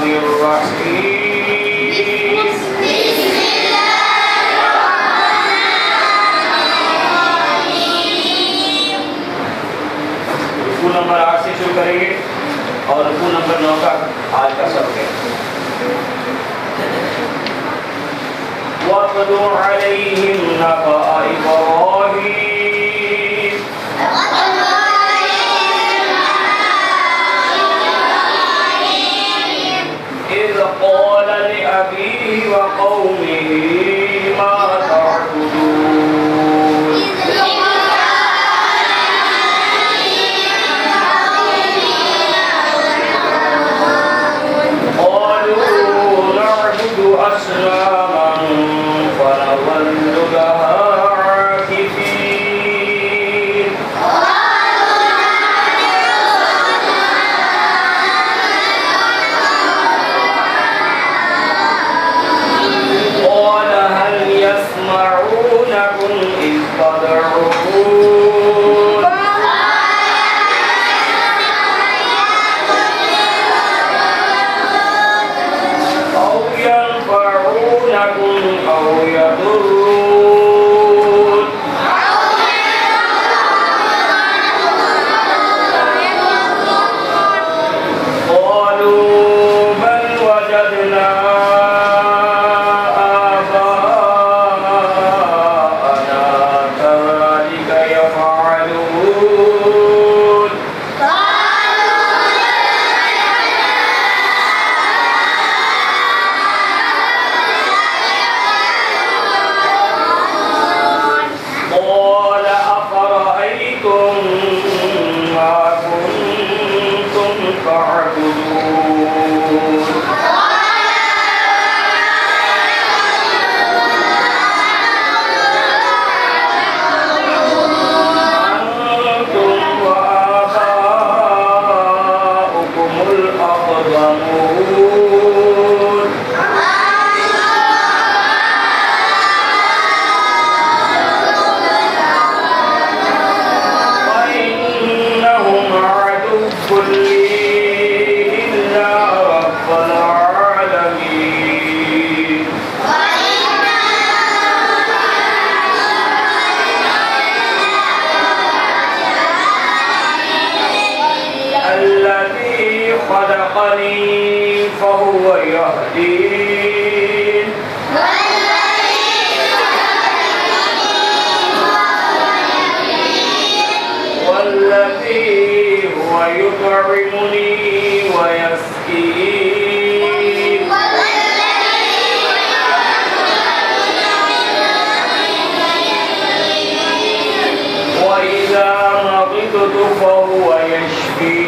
الرحمن الرحيم بسم الله الرحمن الرحيم रुकू नंबर 8 से शुरू करेंगे और रुकू नंबर 9 का आज का सबक है। وَاتْلُ عَلَيْهِمْ نَبَأَ إِبْرَاهِيمَ إِذْ قَالَ لِأَبِيهِ وَقَوْمِهِ مَا تَعْبُدُونَ قالوا نعبد أصناما فنظل لها عاكفين قال هل يسمعونكم إذ تدعون أو ينفعونكم أو يضرون قالوا بل وجدنا آباءنا كذلك يفعلون قال أفرأيتم ما كنتم تعبدون أنتم وآباؤكم الأقدمون وإنهم عدو لي إلا رب العالمين الذي خلقني فهو يهدين والذي هو يطعمني ويسقين وإذا مرضت فهو يشفين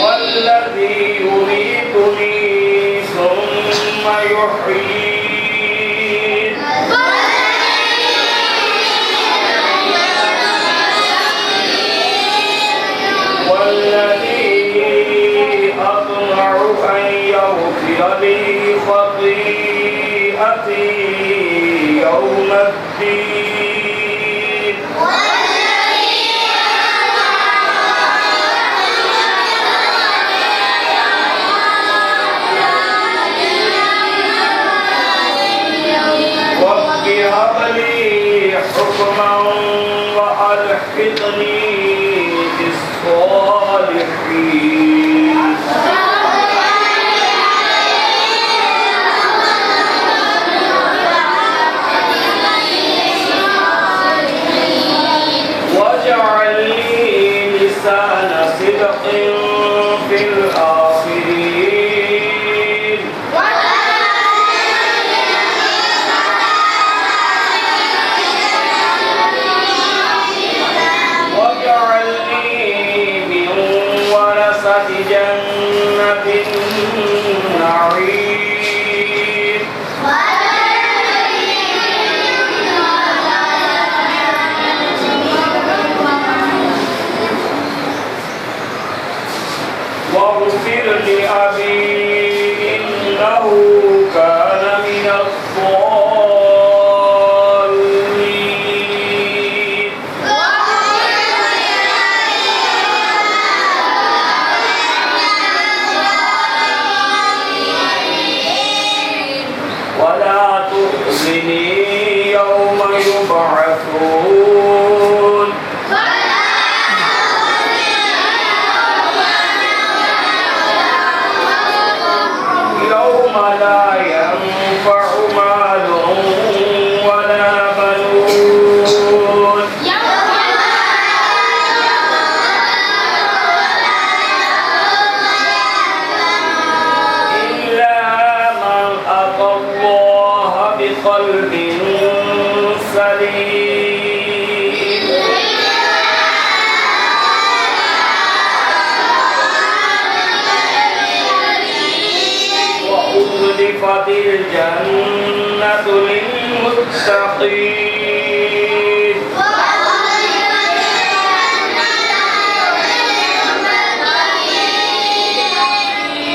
والذي يميتني ثم يحيين والذي أطمع أن يغفر لي خطيئتي يوم الدين رب هب لي حكما وألحقني بالصالحين واجعل لي لسان صدق في الآخرين واجعلني من ورثة جنة النعيم واغفر لأبي إنه كان من الضالين वबरज़तिल जन्नतु लिलमुत्तक़ीन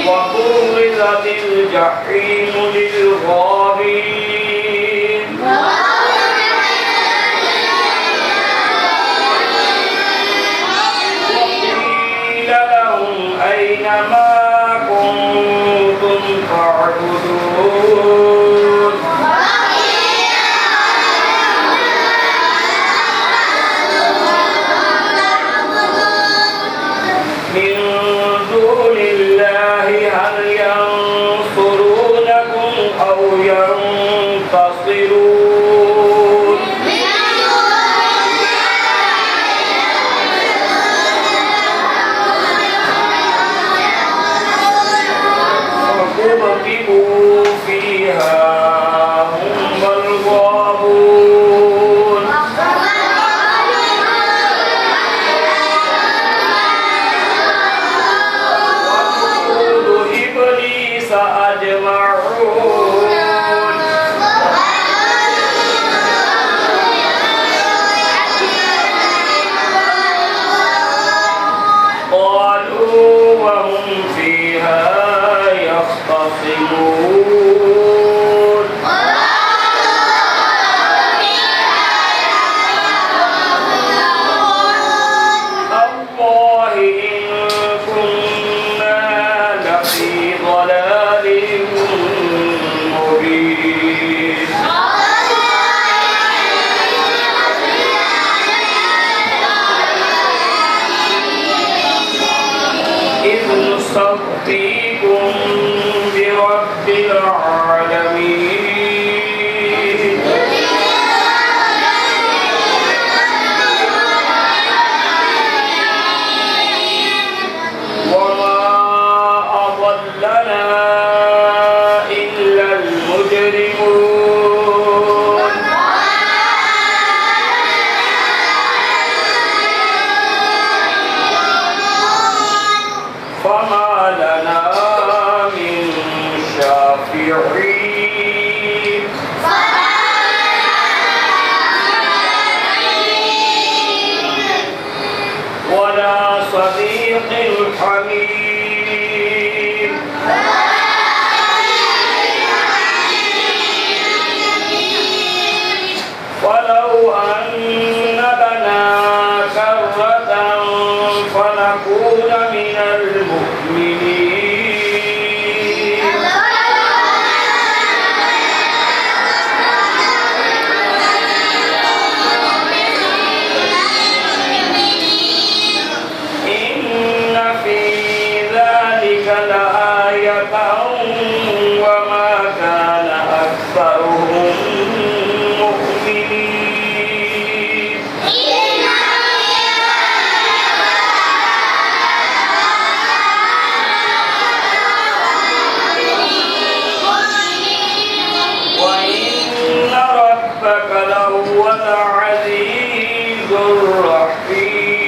वबुरिज़तिल जहीमु लिलग़ावीन वक़ील लहुम ऐन मा कुन्तुम तअबुदून मिन दूनिल्लाहि हल यंसुरूनकुम औ यंतसिरून فكبكبوا فيها هم والغاوون وجنود إبليس أجمعون قالوا وهم فيها يختصمون تالله إن كنا لفي ضلال مبين إذ نستغفيكم برب العالمين وما أضلنا إلا المجرمون فما لنا من شافعين ولا صديق حميم ولو أن لنا كرة فنكون من المؤمنين إن في ذلك لآية وما كان أكثرهم مؤمنين وإن ربك لهو العزيز الرحيم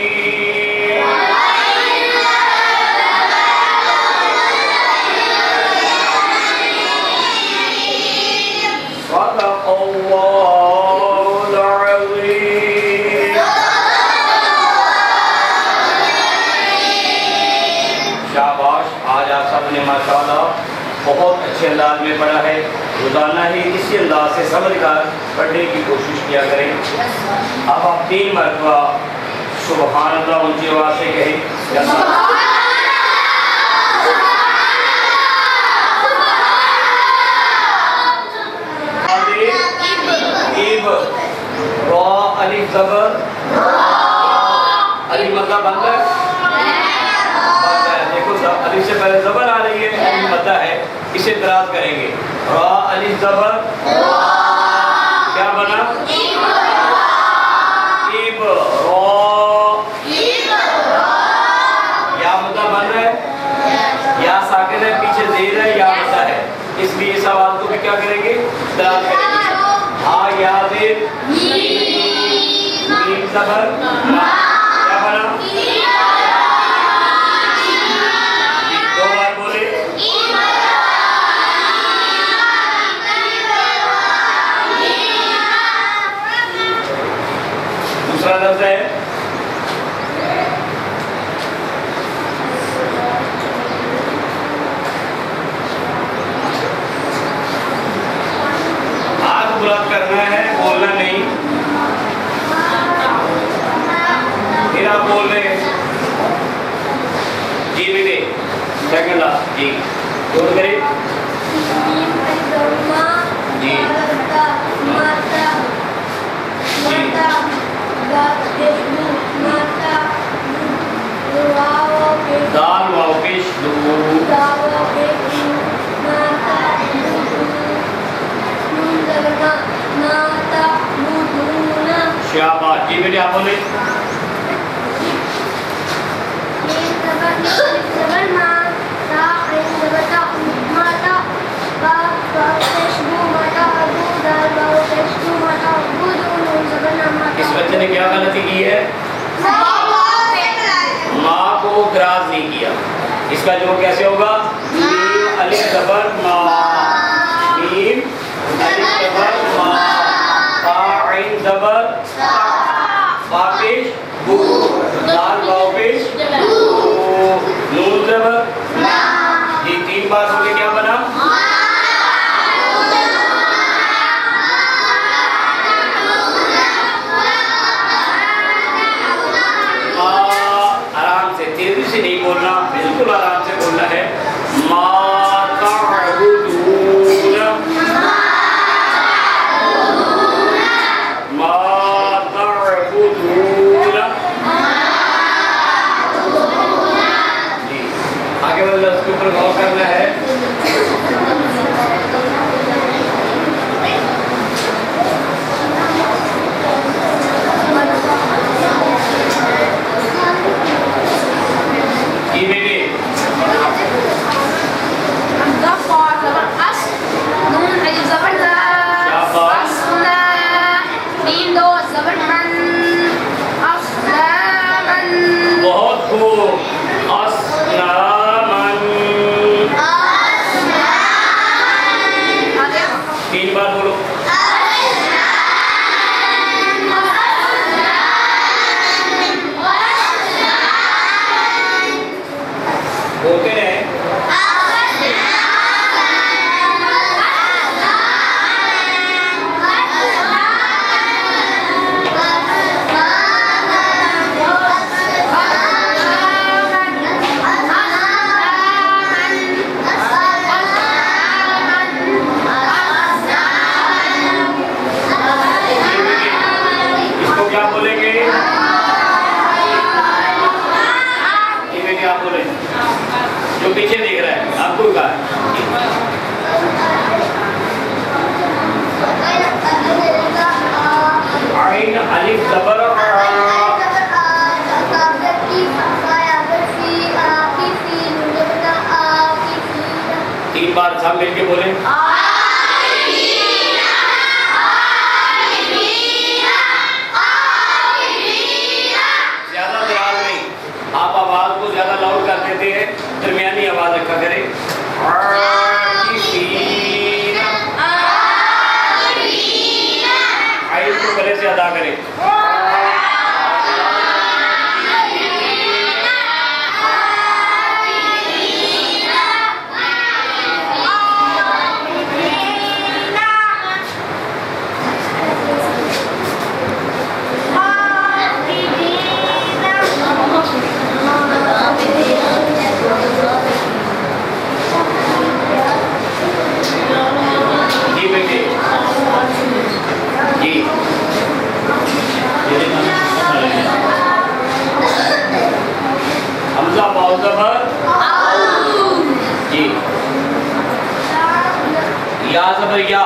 صدق الله العظيم शाबाश आज आप सबने माशाअल्लाह बहुत अच्छे अंदाज में पढ़ा है रोजाना ही इसी अंदाज से समझकर पढ़ने की कोशिश किया करें अब आप 3 मरतबा सुभान अल्लाह ऊंची आवाज से कहें इब रा अलिफ ज़बर अलिफ मतलब बंद है देखो अलिफ से पहले ज़बर आ रही है अलिफ मद्दा है इसे दराज करेंगे रा अलिफ ज़बर क्या बना इब रा या मद्दा बंद है या साकिन है पीछे ज़ेर है या मद्दा है इसलिए इस आवाज को भी क्या करेंगे दराज करेंगे हा या ज़ेर मीम ज़बर क्या बना दो बार बोले दूसरा लफ्ज है हाथ बुलंद करना है, बोलना नहीं। फिर आप बोल रहे हैं जी बेटे, सेकंड लास्ट जी, जोड़ करें जी दाल वाव पेश शाबाश जी बेटे, आप बोले इस बच्चे ने क्या गलती की है? माँ को ग्रास नहीं किया। इसका जवाब कैसे होगा? मीम अलिफ ज़बर मा, मीम अलिफ ज़बर मा, ता आइन ज़बर बा पेश बू, दाल वाव पेश नून ज़बर ना। ये तीन बार बोले क्या बना? आराम से, तेजी से नहीं बोलना, बिल्कुल आराम से बोलना है। मा ता'बुदून, मा ता'बुदून। जी, आगे वाले लफ्ज़ के ऊपर गौर करना है। जी बेटे, बहुत खूब। अस्नामन, तीन बार बोलो। बोलते रहे। इसको क्या बोलेंगे? ये बेटे आप बोले, जो पीछे देख रहा है आपको कहा आइन अलिफ ज़बर तीन बार सब मिलके बोले। ज्यादा दराज नहीं, आप आवाज को ज्यादा लाउड कर देते हैं, दरमियानी आवाज रखा करें। आइल को गले से अदा करें। जी बेटे, जी हमजा वाव ज़बर जी, या ज़बर या,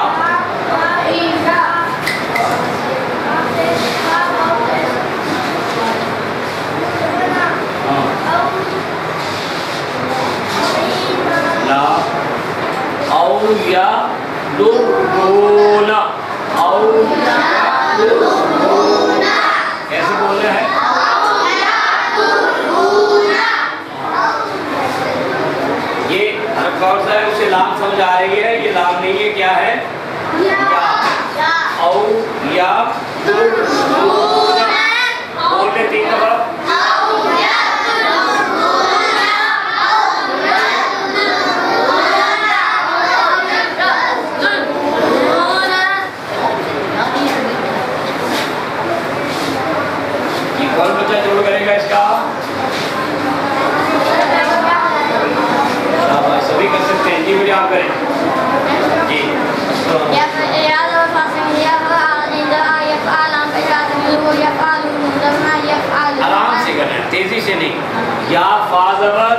ला औ या दुर्गुना, औ या दुर्गुना, कैसे बोलना है? ये कौन सा है? उसे लाम समझ आ रही है? ये लाम नहीं है, क्या है? या, औ या दुर्गुना। ये कौन बच्चा जोड़ करेगा इसका? शाबाश, सभी कर सकते हैं जी। बेटे आप करें जी। आराम से करना है, तेजी से नहीं। या फा ज़बर,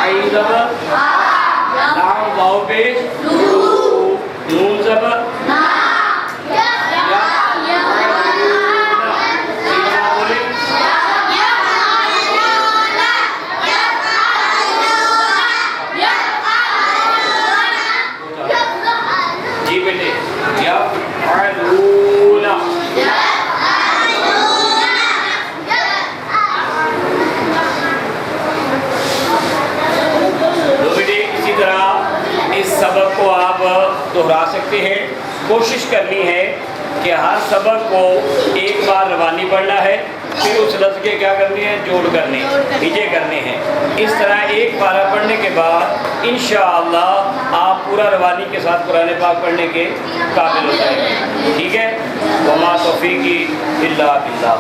आई ज़बर, लाम वाव पेश, नून ज़बर, जी बेटे यफ़अलूना। तो बेटे इसी तरह इस सबक को आप दोहरा सकते हैं। कोशिश करनी है कि हर सबक को एक बार रवानी पढ़ना है, फिर उस लफ्ज़ के क्या करने हैं, जोड़ करने, हिजे करने हैं। इस तरह एक पारा पढ़ने के बाद इंशाअल्लाह आप पूरा रवानी के साथ कुरान पाक पढ़ने के काबिल हो जाएंगे। ठीक है। वमा तौफीकी इल्ला बिल्लाह।